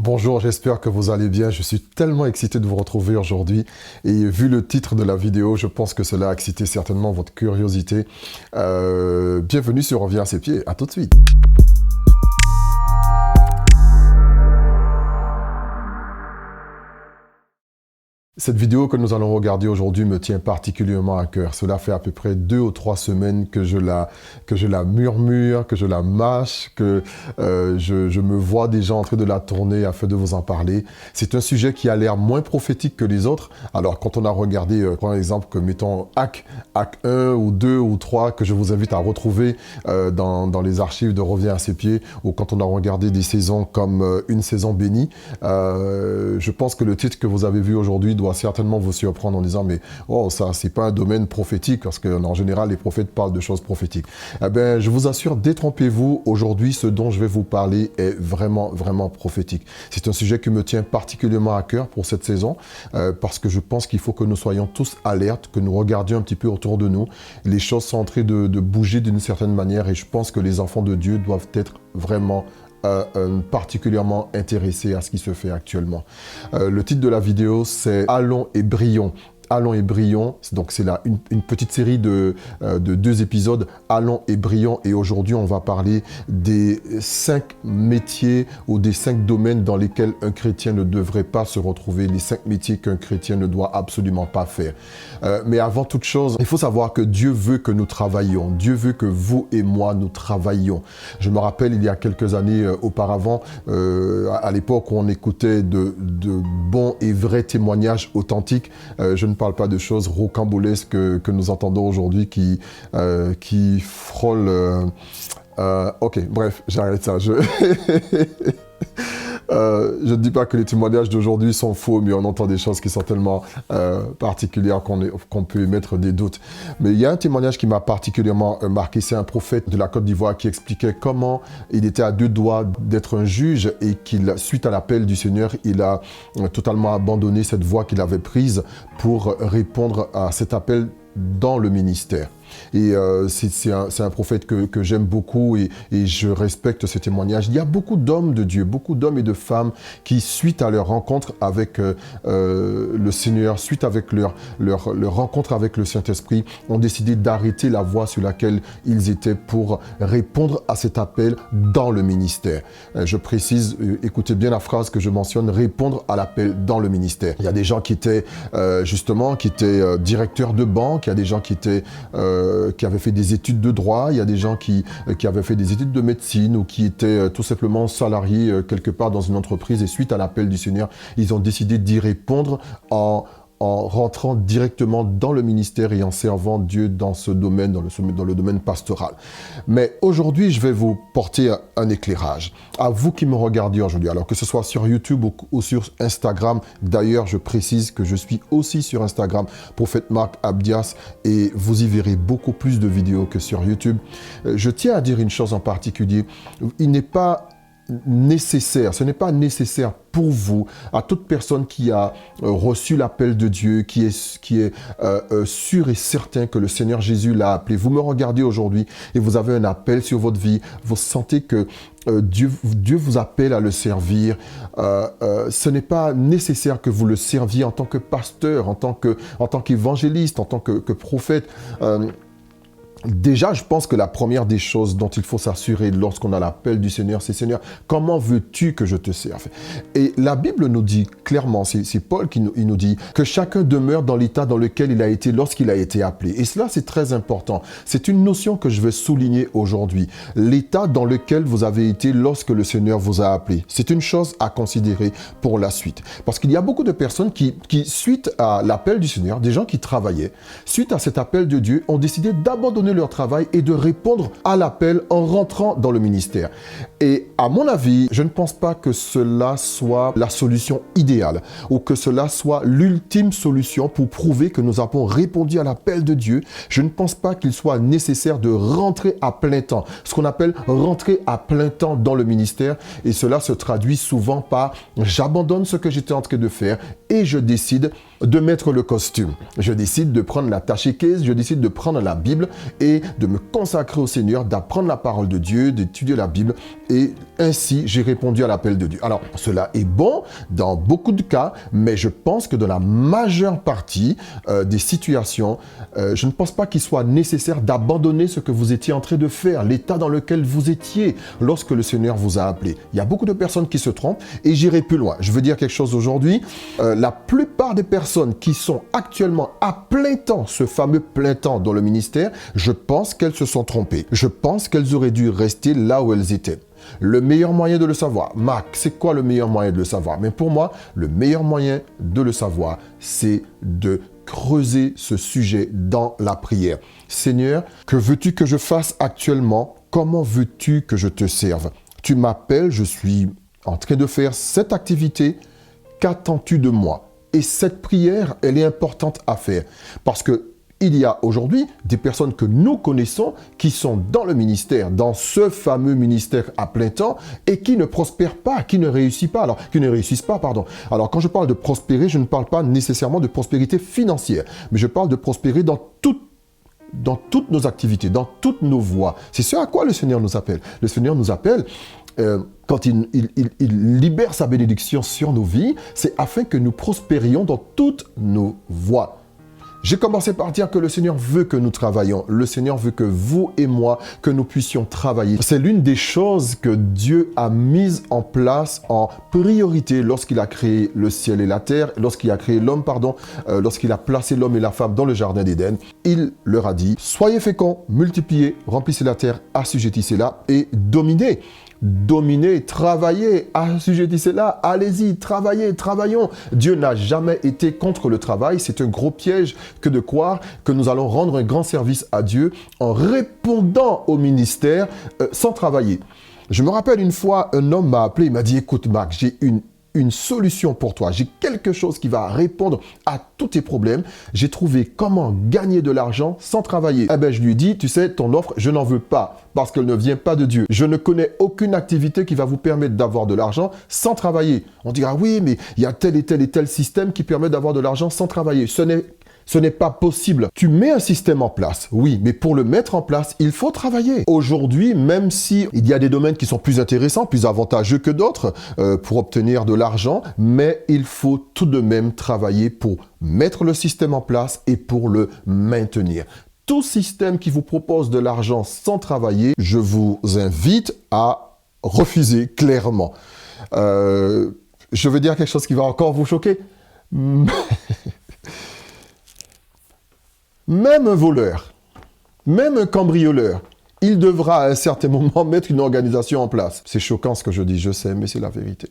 Bonjour, j'espère que vous allez bien. Je suis tellement excité de vous retrouver aujourd'hui. Et vu le titre de la vidéo, je pense que cela a excité certainement votre curiosité. Bienvenue sur Reviens à ses pieds. À tout de suite. Cette vidéo que nous allons regarder aujourd'hui me tient particulièrement à cœur. Cela fait à peu près 2 ou 3 semaines que je la murmure, que je la mâche, que je me vois déjà en train de la tourner afin de vous en parler. C'est un sujet qui a l'air moins prophétique que les autres. Alors quand on a regardé, par exemple, que mettons Hack 1 ou 2 ou 3, que je vous invite à retrouver dans les archives de Reviens à ses pieds, ou quand on a regardé des saisons comme Une saison bénie, je pense que le titre que vous avez vu aujourd'hui doit certainement vous surprendre en disant mais oh ça c'est pas un domaine prophétique parce qu'en général les prophètes parlent de choses prophétiques. Eh bien je vous assure, détrompez-vous, aujourd'hui ce dont je vais vous parler est vraiment prophétique. C'est un sujet qui me tient particulièrement à cœur pour cette saison parce que je pense qu'il faut que nous soyons tous alertes, que nous regardions un petit peu autour de nous. Les choses sont en train de bouger d'une certaine manière et je pense que les enfants de Dieu doivent être vraiment particulièrement intéressé à ce qui se fait actuellement. Le titre de la vidéo, c'est « Allons et brillons ». Allons et brillons, donc c'est là une petite série de 2 épisodes, Allons et brillons, et aujourd'hui on va parler des 5 métiers ou des 5 domaines dans lesquels un chrétien ne devrait pas se retrouver, les 5 métiers qu'un chrétien ne doit absolument pas faire. Mais avant toute chose, il faut savoir que Dieu veut que nous travaillions, Dieu veut que vous et moi nous travaillions. Je me rappelle il y a quelques années auparavant, à l'époque où on écoutait de bons et vrais témoignages authentiques, je ne parle pas de choses rocambolesques que nous entendons aujourd'hui qui frôlent... ok, bref, j'arrête ça. Je ne dis pas que les témoignages d'aujourd'hui sont faux, mais on entend des choses qui sont tellement particulières qu'on peut émettre des doutes. Mais il y a un témoignage qui m'a particulièrement marqué. C'est un prophète de la Côte d'Ivoire qui expliquait comment il était à 2 doigts d'être un juge et qu'il, suite à l'appel du Seigneur, il a totalement abandonné cette voie qu'il avait prise pour répondre à cet appel dans le ministère. Et c'est un prophète que j'aime beaucoup et je respecte ce témoignage. Il y a beaucoup d'hommes de Dieu, beaucoup d'hommes et de femmes qui, suite à leur rencontre avec le Seigneur, suite avec leur rencontre avec le Saint-Esprit, ont décidé d'arrêter la voie sur laquelle ils étaient pour répondre à cet appel dans le ministère. Je précise, écoutez bien la phrase que je mentionne, répondre à l'appel dans le ministère. Il y a des gens qui étaient directeurs de banque, il y a des gens qui avaient fait des études de droit, il y a des gens qui avaient fait des études de médecine ou qui étaient tout simplement salariés quelque part dans une entreprise et suite à l'appel du Seigneur, ils ont décidé d'y répondre en rentrant directement dans le ministère et en servant Dieu dans ce domaine, dans le domaine pastoral. Mais aujourd'hui, je vais vous porter un éclairage. À vous qui me regardez aujourd'hui, alors que ce soit sur YouTube ou sur Instagram, d'ailleurs, je précise que je suis aussi sur Instagram, Prophète Marc Abdias, et vous y verrez beaucoup plus de vidéos que sur YouTube. Je tiens à dire une chose en particulier, il n'est pas nécessaire, ce n'est pas nécessaire pour vous, à toute personne qui a reçu l'appel de Dieu, qui est sûr et certain que le Seigneur Jésus l'a appelé. Vous me regardez aujourd'hui et vous avez un appel sur votre vie, vous sentez que Dieu vous appelle à le servir. Ce n'est pas nécessaire que vous le serviez en tant que pasteur, en tant qu'évangéliste, en tant que prophète. Déjà, je pense que la première des choses dont il faut s'assurer lorsqu'on a l'appel du Seigneur, c'est « Seigneur, comment veux-tu que je te serve ?» Et la Bible nous dit clairement, c'est Paul qui nous dit que chacun demeure dans l'état dans lequel il a été lorsqu'il a été appelé. Et cela, c'est très important. C'est une notion que je vais souligner aujourd'hui. L'état dans lequel vous avez été lorsque le Seigneur vous a appelé. C'est une chose à considérer pour la suite. Parce qu'il y a beaucoup de personnes qui suite à l'appel du Seigneur, des gens qui travaillaient, suite à cet appel de Dieu, ont décidé d'abandonner leur travail et de répondre à l'appel en rentrant dans le ministère. Et à mon avis, je ne pense pas que cela soit la solution idéale ou que cela soit l'ultime solution pour prouver que nous avons répondu à l'appel de Dieu. Je ne pense pas qu'il soit nécessaire de rentrer à plein temps, ce qu'on appelle rentrer à plein temps dans le ministère. Et cela se traduit souvent par « j'abandonne ce que j'étais en train de faire et je décide de mettre le costume. Je décide de prendre la tachékèse, je décide de prendre la Bible et de me consacrer au Seigneur, d'apprendre la parole de Dieu, d'étudier la Bible et ainsi j'ai répondu à l'appel de Dieu. Alors, cela est bon dans beaucoup de cas, mais je pense que dans la majeure partie des situations, je ne pense pas qu'il soit nécessaire d'abandonner ce que vous étiez en train de faire, l'état dans lequel vous étiez lorsque le Seigneur vous a appelé. Il y a beaucoup de personnes qui se trompent et j'irai plus loin. Je veux dire quelque chose aujourd'hui. La plupart des personnes qui sont actuellement à plein temps, ce fameux plein temps dans le ministère, je pense qu'elles se sont trompées. Je pense qu'elles auraient dû rester là où elles étaient. Le meilleur moyen de le savoir, Marc, c'est quoi le meilleur moyen de le savoir? Mais pour moi, le meilleur moyen de le savoir, c'est de creuser ce sujet dans la prière. Seigneur, que veux-tu que je fasse actuellement? Comment veux-tu que je te serve? Tu m'appelles, je suis en train de faire cette activité. Qu'attends-tu de moi? Et cette prière, elle est importante à faire. Parce que il y a aujourd'hui des personnes que nous connaissons qui sont dans le ministère, dans ce fameux ministère à plein temps et qui ne prospèrent pas, qui ne réussissent pas. Alors, quand je parle de prospérer, je ne parle pas nécessairement de prospérité financière, mais je parle de prospérer dans toutes nos activités, dans toutes nos voies. C'est ce à quoi le Seigneur nous appelle. Le Seigneur nous appelle quand il libère sa bénédiction sur nos vies, c'est afin que nous prospérions dans toutes nos voies. J'ai commencé par dire que le Seigneur veut que nous travaillions. Le Seigneur veut que vous et moi, que nous puissions travailler. C'est l'une des choses que Dieu a mises en place en priorité lorsqu'il a créé le ciel et la terre, lorsqu'il a créé l'homme, lorsqu'il a placé l'homme et la femme dans le jardin d'Éden. Il leur a dit, soyez féconds, multipliez, remplissez la terre, assujettissez-la et dominez. Dominez, travaillez, assujettissez-la, allez-y, travaillez, travaillons. Dieu n'a jamais été contre le travail. C'est un gros piège que de croire que nous allons rendre un grand service à Dieu en répondant au ministère sans travailler. Je me rappelle une fois, un homme m'a appelé, il m'a dit, écoute Marc, j'ai une solution pour toi. J'ai quelque chose qui va répondre à tous tes problèmes. J'ai trouvé comment gagner de l'argent sans travailler. Eh bien, je lui ai dit, tu sais, ton offre, je n'en veux pas parce qu'elle ne vient pas de Dieu. Je ne connais aucune activité qui va vous permettre d'avoir de l'argent sans travailler. On dira, oui, mais il y a tel et tel et tel système qui permet d'avoir de l'argent sans travailler. Ce n'est pas possible. Tu mets un système en place, oui, mais pour le mettre en place, il faut travailler. Aujourd'hui, même si il y a des domaines qui sont plus intéressants, plus avantageux que d'autres pour obtenir de l'argent, mais il faut tout de même travailler pour mettre le système en place et pour le maintenir. Tout système qui vous propose de l'argent sans travailler, je vous invite à refuser clairement. Je veux dire quelque chose qui va encore vous choquer. Même un voleur, même un cambrioleur, il devra à un certain moment mettre une organisation en place. C'est choquant ce que je dis, je sais, mais c'est la vérité.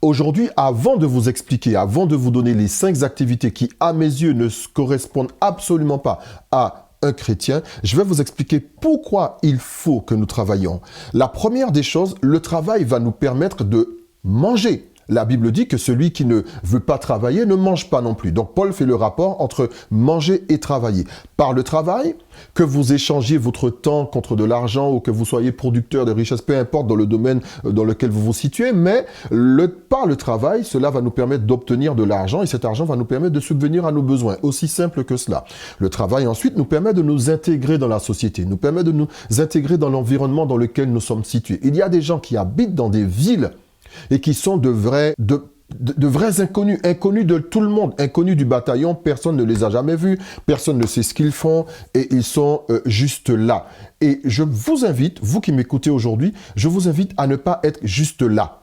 Aujourd'hui, avant de vous expliquer, avant de vous donner les 5 activités qui, à mes yeux, ne correspondent absolument pas à un chrétien, je vais vous expliquer pourquoi il faut que nous travaillions. La première des choses, le travail va nous permettre de manger. La Bible dit que celui qui ne veut pas travailler ne mange pas non plus. Donc Paul fait le rapport entre manger et travailler. Par le travail, que vous échangiez votre temps contre de l'argent ou que vous soyez producteur de richesses, peu importe dans le domaine dans lequel vous vous situez, mais par le travail, cela va nous permettre d'obtenir de l'argent et cet argent va nous permettre de subvenir à nos besoins. Aussi simple que cela. Le travail ensuite nous permet de nous intégrer dans la société, nous permet de nous intégrer dans l'environnement dans lequel nous sommes situés. Il y a des gens qui habitent dans des villes et qui sont de vrais inconnus, inconnus de tout le monde, inconnus du bataillon, personne ne les a jamais vus, personne ne sait ce qu'ils font et ils sont juste là. Et je vous invite, vous qui m'écoutez aujourd'hui, je vous invite à ne pas être juste là.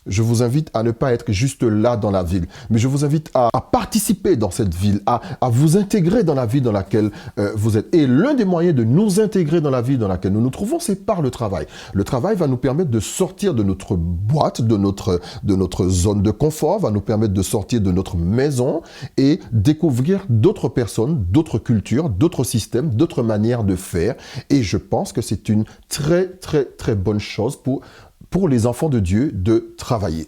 Je vous invite à ne pas être juste là dans la ville, mais je vous invite à participer dans cette ville, à vous intégrer dans la ville dans laquelle vous êtes. Et l'un des moyens de nous intégrer dans la ville dans laquelle nous nous trouvons, c'est par le travail. Le travail va nous permettre de sortir de notre boîte, de notre zone de confort, va nous permettre de sortir de notre maison et découvrir d'autres personnes, d'autres cultures, d'autres systèmes, d'autres manières de faire. Et je pense que c'est une très, très, très bonne chose pour les enfants de Dieu de travailler.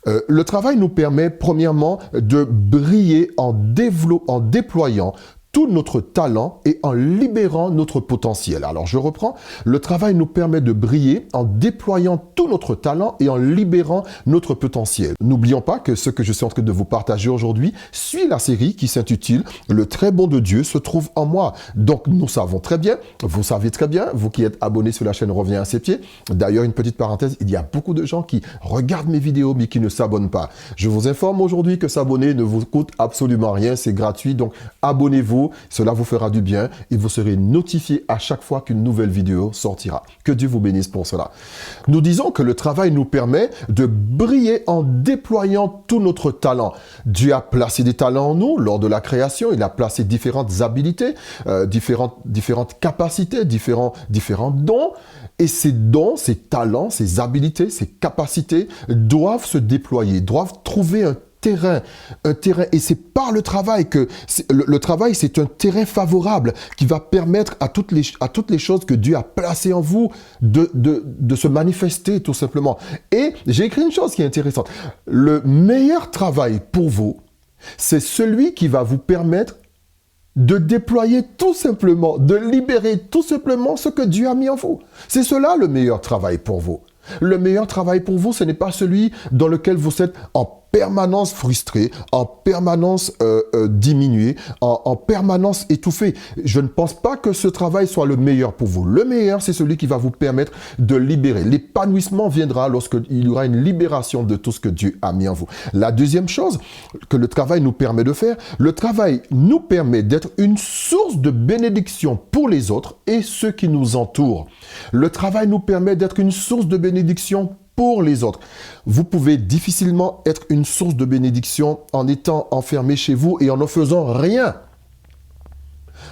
Le travail nous permet premièrement de briller en déployant tout notre talent et en libérant notre potentiel. Alors je reprends, le travail nous permet de briller en déployant tout notre talent et en libérant notre potentiel. N'oublions pas que ce que je suis en train de vous partager aujourd'hui suit la série qui s'intitule « Le très bon de Dieu se trouve en moi ». Donc nous savons très bien, vous savez très bien, vous qui êtes abonnés sur la chaîne Reviens à ses pieds. D'ailleurs, une petite parenthèse, il y a beaucoup de gens qui regardent mes vidéos mais qui ne s'abonnent pas. Je vous informe aujourd'hui que s'abonner ne vous coûte absolument rien, c'est gratuit, donc abonnez-vous. Cela vous fera du bien et vous serez notifié à chaque fois qu'une nouvelle vidéo sortira. Que Dieu vous bénisse pour cela. Nous disons que le travail nous permet de briller en déployant tout notre talent. Dieu a placé des talents en nous lors de la création. Il a placé différentes habilités, différentes capacités, différents dons. Et ces dons, ces talents, ces habilités, ces capacités doivent se déployer, doivent trouver un terrain, et c'est par le travail que le travail, c'est un terrain favorable qui va permettre à toutes les choses que Dieu a placées en vous de se manifester tout simplement. Et j'ai écrit une chose qui est intéressante. Le meilleur travail pour vous, c'est celui qui va vous permettre de déployer tout simplement, de libérer tout simplement ce que Dieu a mis en vous. C'est cela le meilleur travail pour vous. Le meilleur travail pour vous, ce n'est pas celui dans lequel vous êtes en permanence frustré, en permanence diminué, en permanence étouffé. Je ne pense pas que ce travail soit le meilleur pour vous. Le meilleur, c'est celui qui va vous permettre de libérer. L'épanouissement viendra lorsqu'il y aura une libération de tout ce que Dieu a mis en vous. La deuxième chose que le travail nous permet de faire, le travail nous permet d'être une source de bénédiction pour les autres et ceux qui nous entourent. Le travail nous permet d'être une source de bénédiction pour les autres. Vous pouvez difficilement être une source de bénédiction en étant enfermé chez vous et en ne faisant rien.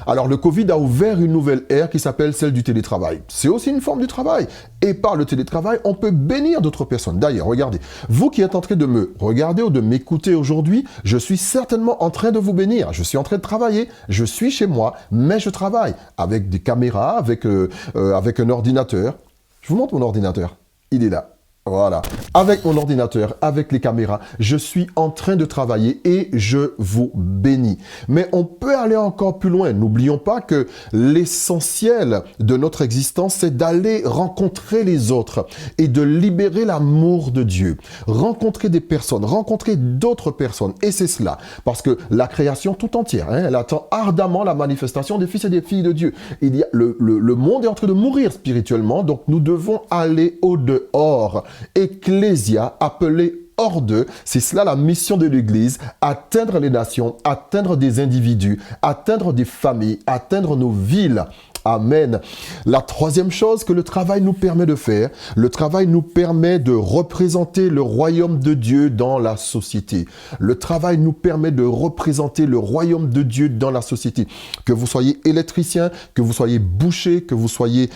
Alors, le Covid a ouvert une nouvelle ère qui s'appelle celle du télétravail. C'est aussi une forme du travail. Et par le télétravail, on peut bénir d'autres personnes. D'ailleurs, regardez, vous qui êtes en train de me regarder ou de m'écouter aujourd'hui, je suis certainement en train de vous bénir. Je suis en train de travailler. Je suis chez moi, mais je travaille avec des caméras, avec un ordinateur. Je vous montre mon ordinateur. Il est là. Voilà, avec mon ordinateur, avec les caméras, je suis en train de travailler et je vous bénis. Mais on peut aller encore plus loin. N'oublions pas que l'essentiel de notre existence, c'est d'aller rencontrer les autres et de libérer l'amour de Dieu. Rencontrer des personnes, rencontrer d'autres personnes. Et c'est cela, parce que la création tout entière, elle attend ardemment la manifestation des fils et des filles de Dieu. Le monde est en train de mourir spirituellement, donc nous devons aller au-dehors. Ecclésia, appelé hors d'eux, c'est cela la mission de l'Église, atteindre les nations, atteindre des individus, atteindre des familles, atteindre nos villes. Amen. La troisième chose que le travail nous permet de faire, le travail nous permet de représenter le royaume de Dieu dans la société. Le travail nous permet de représenter le royaume de Dieu dans la société. Que vous soyez électricien, que vous soyez boucher, que vous soyez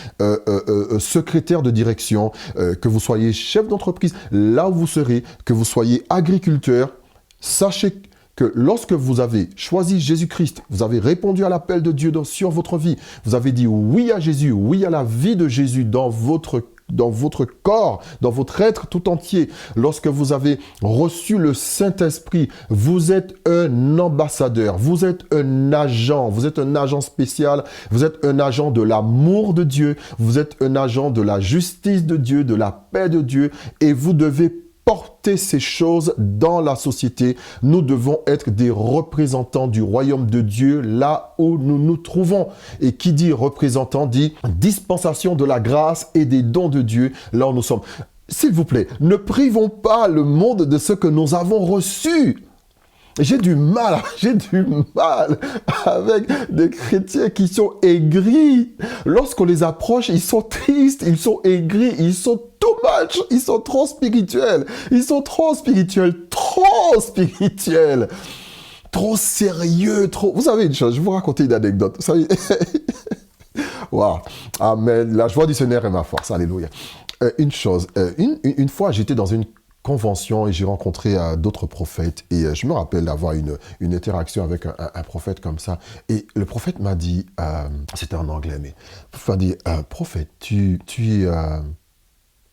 secrétaire de direction, que vous soyez chef d'entreprise, là où vous serez, que vous soyez agriculteur, sachez que lorsque vous avez choisi Jésus-Christ, vous avez répondu à l'appel de Dieu sur votre vie, vous avez dit oui à Jésus, oui à la vie de Jésus dans votre corps, dans votre être tout entier, lorsque vous avez reçu le Saint-Esprit, vous êtes un ambassadeur, vous êtes un agent spécial, vous êtes un agent de l'amour de Dieu, vous êtes un agent de la justice de Dieu, de la paix de Dieu, et vous devez porter ces choses dans la société. Nous devons être des représentants du royaume de Dieu là où nous nous trouvons. Et qui dit représentant dit dispensation de la grâce et des dons de Dieu là où nous sommes. S'il vous plaît, ne privons pas le monde de ce que nous avons reçu. J'ai du mal avec des chrétiens qui sont aigris. Lorsqu'on les approche, ils sont tristes, ils sont aigris, ils sont too much, ils sont trop spirituels. Ils sont trop spirituels, trop sérieux, trop... Vous savez une chose, je vais vous raconter une anecdote. Vous savez... Wow. Amen. La joie du Seigneur est ma force. Alléluia. Une fois, j'étais dans une convention et j'ai rencontré d'autres prophètes et je me rappelle d'avoir une interaction avec un prophète comme ça et le prophète m'a dit, c'était en anglais, mais il m'a dit, prophète, tu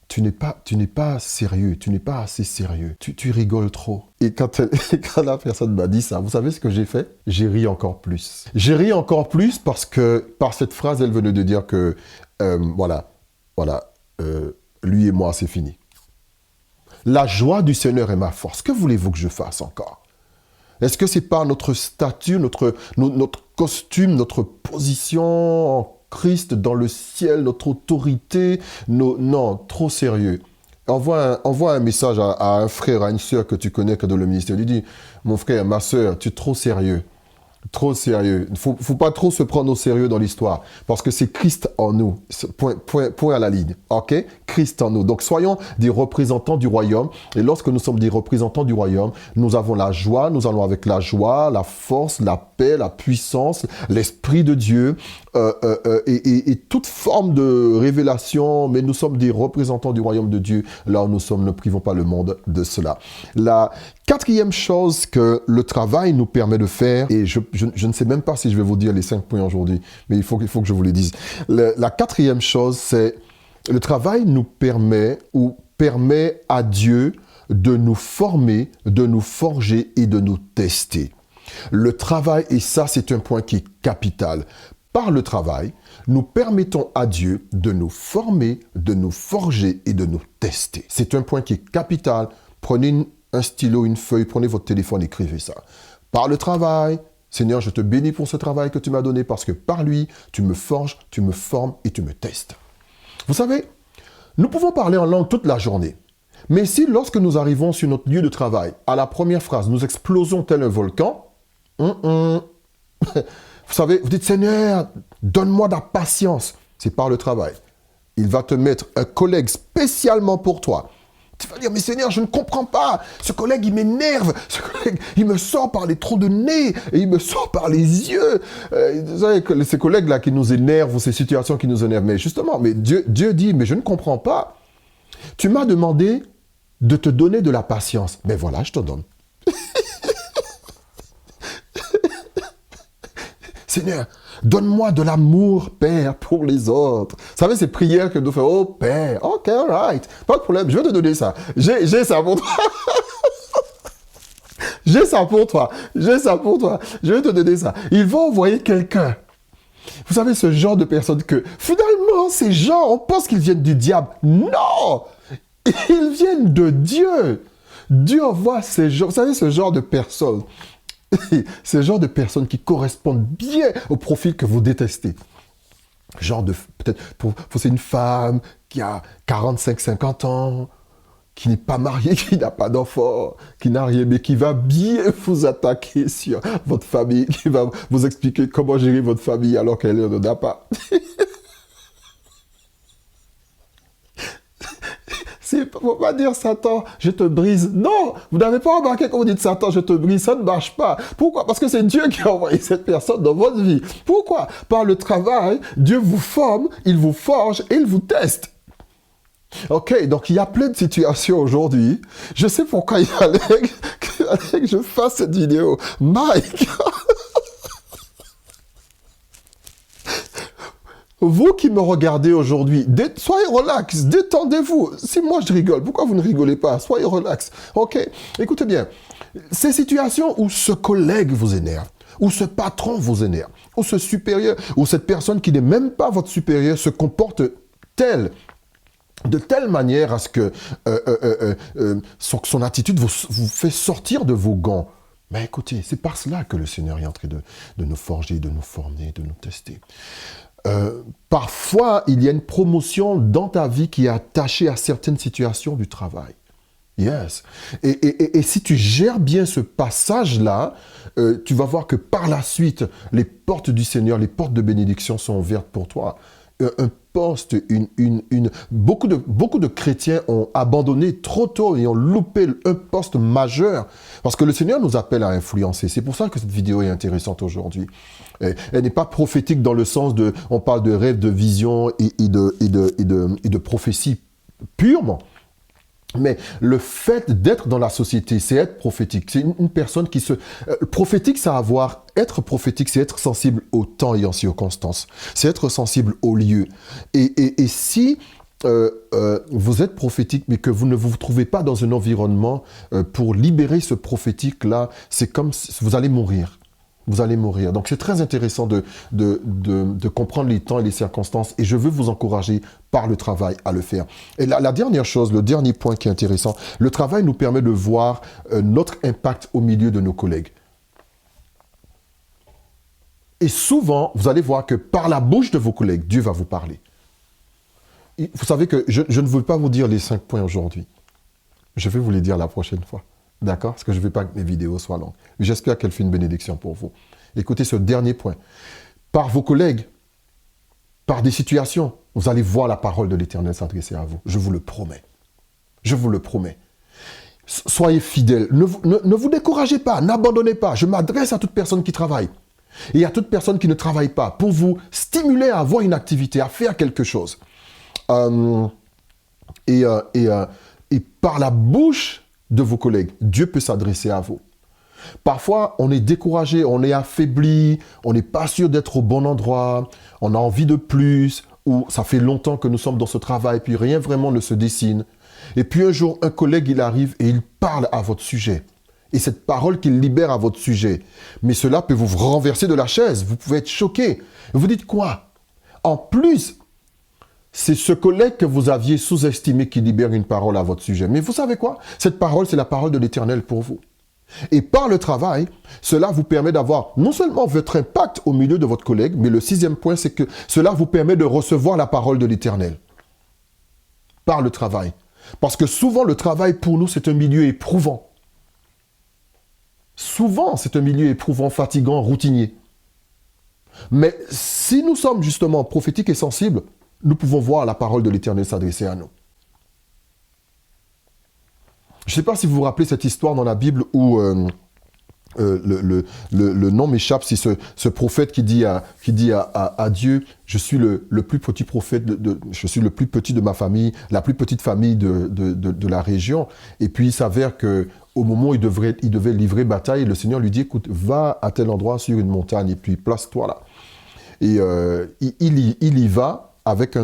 tu n'es pas sérieux, tu n'es pas assez sérieux, tu rigoles trop. Et quand la personne m'a dit ça, vous savez ce que j'ai fait? J'ai ri encore plus. J'ai ri encore plus parce que par cette phrase, elle venait de dire que lui et moi, c'est fini. La joie du Seigneur est ma force. Que voulez-vous que je fasse encore? Est-ce que c'est pas notre statut, notre costume, notre position en Christ dans le ciel, notre autorité? Non, trop sérieux. Envoie un message à un frère, à une sœur que tu connais, que dans le ministère. Lui dis, mon frère, ma sœur, tu es trop sérieux. Trop sérieux. Il ne faut pas trop se prendre au sérieux dans l'histoire. Parce que c'est Christ en nous. Point à la ligne. OK? Christ en nous. Donc, soyons des représentants du royaume. Et lorsque nous sommes des représentants du royaume, nous avons la joie. Nous allons avec la joie, la force, la paix, la puissance, l'Esprit de Dieu et toute forme de révélation. Mais nous sommes des représentants du royaume de Dieu. Là où nous sommes, ne privons pas le monde de cela. La quatrième chose que le travail nous permet de faire, et je ne sais même pas si je vais vous dire les 5 points aujourd'hui, mais il faut que je vous les dise. La quatrième chose, c'est le travail nous permet à Dieu de nous former, de nous forger et de nous tester. Le travail, et ça c'est un point qui est capital, par le travail, nous permettons à Dieu de nous former, de nous forger et de nous tester. C'est un point qui est capital. Prenez un stylo, une feuille, prenez votre téléphone, écrivez ça. Par le travail, Seigneur, je te bénis pour ce travail que tu m'as donné parce que par lui, tu me forges, tu me formes et tu me testes. Vous savez, nous pouvons parler en langue toute la journée. Mais si, lorsque nous arrivons sur notre lieu de travail, à la première phrase, nous explosons tel un volcan, vous savez, vous dites, Seigneur, donne-moi de la patience. C'est par le travail. Il va te mettre un collègue spécialement pour toi. Tu vas dire, mais Seigneur, je ne comprends pas. Ce collègue, il m'énerve. Ce collègue, il me sort par les trous de nez et il me sort par les yeux. Vous savez, ces collègues-là qui nous énervent ou ces situations qui nous énervent. Mais justement, Dieu dit, mais je ne comprends pas. Tu m'as demandé de te donner de la patience. Mais voilà, je te donne. Seigneur, donne-moi de l'amour, Père, pour les autres. Vous savez, ces prières que nous faisons, oh Père, ok, all right, pas de problème, je vais te donner ça. J'ai ça pour toi. J'ai ça pour toi. J'ai ça pour toi. Je vais te donner ça. Il va envoyer quelqu'un. Vous savez, ce genre de personnes que, finalement, ces gens, on pense qu'ils viennent du diable. Non! Ils viennent de Dieu. Dieu envoie ces gens. Vous savez, ce genre de personnes. Ce genre de personnes qui correspondent bien au profil que vous détestez. Genre de, peut-être, c'est une femme qui a 45-50 ans, qui n'est pas mariée, qui n'a pas d'enfant, qui n'a rien, mais qui va bien vous attaquer sur votre famille, qui va vous expliquer comment gérer votre famille alors qu'elle n'en a pas. Il ne faut pas dire Satan, je te brise. Non, vous n'avez pas remarqué quand vous dites Satan, je te brise, ça ne marche pas. Pourquoi? Parce que c'est Dieu qui a envoyé cette personne dans votre vie. Pourquoi? Par le travail, Dieu vous forme, il vous forge et il vous teste. Ok, donc il y a plein de situations aujourd'hui. Je sais pourquoi il fallait que je fasse cette vidéo. Mike! Vous qui me regardez aujourd'hui, soyez relax, détendez-vous. Si moi je rigole, pourquoi vous ne rigolez pas? Soyez relax. Ok, écoutez bien. Ces situations où ce collègue vous énerve, où ce patron vous énerve, ou ce supérieur, ou cette personne qui n'est même pas votre supérieur se comporte de telle manière à ce que son attitude vous fait sortir de vos gants. Mais écoutez, c'est par cela que le Seigneur est en train de nous forger, de nous former, de nous tester. Parfois, il y a une promotion dans ta vie qui est attachée à certaines situations du travail. Yes. Et si tu gères bien ce passage-là, tu vas voir que par la suite, les portes du Seigneur, les portes de bénédiction sont ouvertes pour toi. Un poste, beaucoup de chrétiens ont abandonné trop tôt et ont loupé un poste majeur parce que le Seigneur nous appelle à influencer. C'est pour ça que cette vidéo est intéressante aujourd'hui. Elle n'est pas prophétique dans le sens de, on parle de rêve, de vision et de prophétie purement. Mais le fait d'être dans la société, c'est être prophétique. C'est une personne qui se... prophétique, c'est être prophétique, c'est être sensible au temps et aux circonstances. C'est être sensible au lieu. Et si vous êtes prophétique, mais que vous ne vous trouvez pas dans un environnement pour libérer ce prophétique-là, c'est comme si vous allez mourir. Vous allez mourir. Donc, c'est très intéressant de comprendre les temps et les circonstances. Et je veux vous encourager par le travail à le faire. Et la dernière chose, le dernier point qui est intéressant, le travail nous permet de voir notre impact au milieu de nos collègues. Et souvent, vous allez voir que par la bouche de vos collègues, Dieu va vous parler. Vous savez que je ne veux pas vous dire les 5 points aujourd'hui. Je vais vous les dire la prochaine fois. D'accord? Parce que je ne veux pas que mes vidéos soient longues. J'espère qu'elle fait une bénédiction pour vous. Écoutez ce dernier point. Par vos collègues, par des situations, vous allez voir la parole de l'Éternel s'adresser à vous. Je vous le promets. Je vous le promets. Soyez fidèles. Ne vous découragez pas. N'abandonnez pas. Je m'adresse à toute personne qui travaille. Et à toute personne qui ne travaille pas. Pour vous stimuler à avoir une activité, à faire quelque chose. Et par la bouche de vos collègues, Dieu peut s'adresser à vous. Parfois, on est découragé, on est affaibli, on n'est pas sûr d'être au bon endroit, on a envie de plus, ou ça fait longtemps que nous sommes dans ce travail, puis rien vraiment ne se dessine. Et puis un jour, un collègue, il arrive et il parle à votre sujet. Et cette parole qu'il libère à votre sujet, mais cela peut vous renverser de la chaise, vous pouvez être choqué. Vous dites quoi? En plus, c'est ce collègue que vous aviez sous-estimé qui libère une parole à votre sujet. Mais vous savez quoi? Cette parole, c'est la parole de l'Éternel pour vous. Et par le travail, cela vous permet d'avoir non seulement votre impact au milieu de votre collègue, mais le 6e point, c'est que cela vous permet de recevoir la parole de l'Éternel. Par le travail. Parce que souvent, le travail pour nous, c'est un milieu éprouvant. Souvent, c'est un milieu éprouvant, fatigant, routinier. Mais si nous sommes justement prophétiques et sensibles, nous pouvons voir la parole de l'Éternel s'adresser à nous. Je ne sais pas si vous vous rappelez cette histoire dans la Bible où le nom m'échappe, c'est ce prophète qui dit à Dieu, je suis le plus petit prophète, je suis le plus petit de ma famille, la plus petite famille de la région. Et puis il s'avère qu'au moment où il devait livrer bataille, le Seigneur lui dit, écoute, va à tel endroit sur une montagne et puis place-toi là. Et il y va. Avec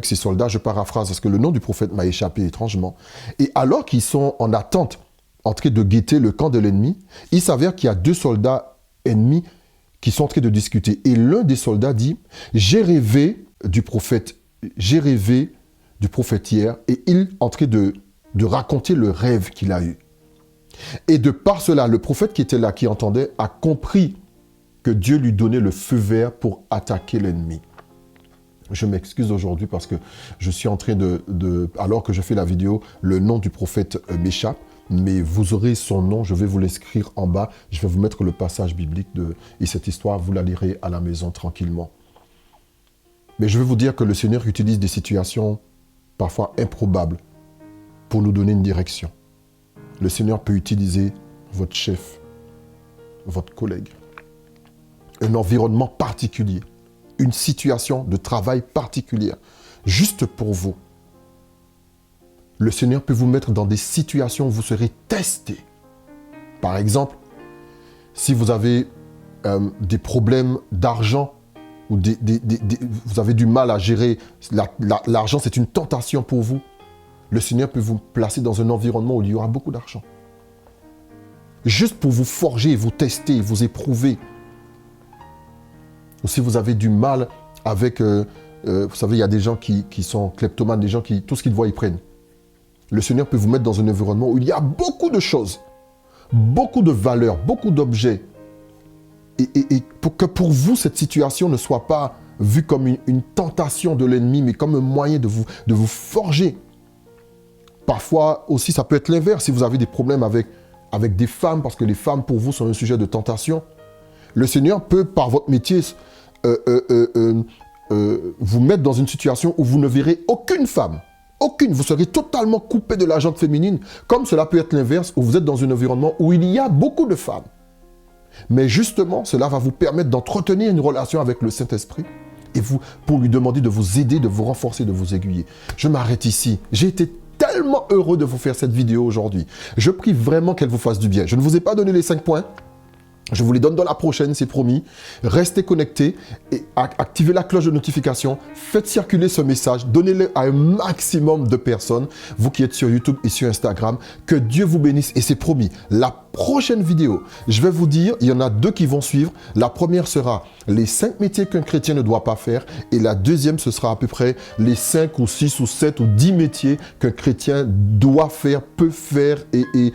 ses soldats, je paraphrase, parce que le nom du prophète m'a échappé étrangement. Et alors qu'ils sont en attente, en train de guetter le camp de l'ennemi, il s'avère qu'il y a 2 soldats ennemis qui sont en train de discuter. Et l'un des soldats dit, j'ai rêvé du prophète hier, et il est en train de raconter le rêve qu'il a eu. Et de par cela, le prophète qui était là, qui entendait, a compris que Dieu lui donnait le feu vert pour attaquer l'ennemi. Je m'excuse aujourd'hui parce que je suis en train alors que je fais la vidéo, le nom du prophète m'échappe, mais vous aurez son nom, je vais vous l'écrire en bas, je vais vous mettre le passage biblique et cette histoire, vous la lirez à la maison tranquillement. Mais je vais vous dire que le Seigneur utilise des situations parfois improbables pour nous donner une direction. Le Seigneur peut utiliser votre chef, votre collègue, un environnement particulier, une situation de travail particulière, juste pour vous. Le Seigneur peut vous mettre dans des situations où vous serez testé. Par exemple, si vous avez des problèmes d'argent, ou vous avez du mal à gérer, l'argent c'est une tentation pour vous, le Seigneur peut vous placer dans un environnement où il y aura beaucoup d'argent. Juste pour vous forger, vous tester, vous éprouver. Ou si vous avez du mal avec... vous savez, il y a des gens qui sont kleptomanes, des gens qui... Tout ce qu'ils voient, ils prennent. Le Seigneur peut vous mettre dans un environnement où il y a beaucoup de choses, beaucoup de valeurs, beaucoup d'objets. Et pour que pour vous, cette situation ne soit pas vue comme une tentation de l'ennemi, mais comme un moyen de vous forger. Parfois aussi, ça peut être l'inverse. Si vous avez des problèmes avec des femmes, parce que les femmes, pour vous, sont un sujet de tentation, le Seigneur peut, par votre métier, vous mettre dans une situation où vous ne verrez aucune femme. Aucune. Vous serez totalement coupé de la gente féminine, comme cela peut être l'inverse, où vous êtes dans un environnement où il y a beaucoup de femmes. Mais justement, cela va vous permettre d'entretenir une relation avec le Saint-Esprit et pour lui demander de vous aider, de vous renforcer, de vous aiguiller. Je m'arrête ici. J'ai été tellement heureux de vous faire cette vidéo aujourd'hui. Je prie vraiment qu'elle vous fasse du bien. Je ne vous ai pas donné les 5 points. Je vous les donne dans la prochaine, c'est promis. Restez connectés et activez la cloche de notification. Faites circuler ce message. Donnez-le à un maximum de personnes. Vous qui êtes sur YouTube et sur Instagram. Que Dieu vous bénisse. Et c'est promis, la prochaine vidéo, je vais vous dire, il y en a 2 qui vont suivre. La première sera les 5 métiers qu'un chrétien ne doit pas faire. Et la deuxième, ce sera à peu près les 5 ou 6 ou 7 ou 10 métiers qu'un chrétien doit faire, peut faire et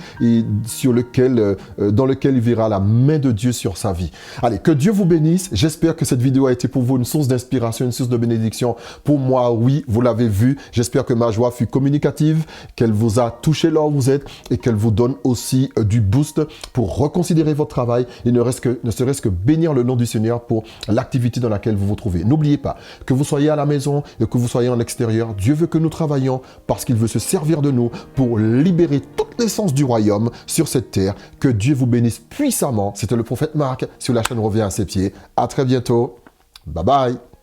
sur lequel, dans lequel il verra la main de Dieu sur sa vie. Allez, que Dieu vous bénisse. J'espère que cette vidéo a été pour vous une source d'inspiration, une source de bénédiction. Pour moi, oui, vous l'avez vu. J'espère que ma joie fut communicative, qu'elle vous a touché là où vous êtes et qu'elle vous donne aussi du boost pour reconsidérer votre travail et ne serait-ce que bénir le nom du Seigneur pour l'activité dans laquelle vous vous trouvez. N'oubliez pas, que vous soyez à la maison et que vous soyez en extérieur, Dieu veut que nous travaillions parce qu'il veut se servir de nous pour libérer toute l'essence du royaume sur cette terre. Que Dieu vous bénisse puissamment. C'était le prophète Marc sur la chaîne Revient à ses pieds. À très bientôt. Bye bye.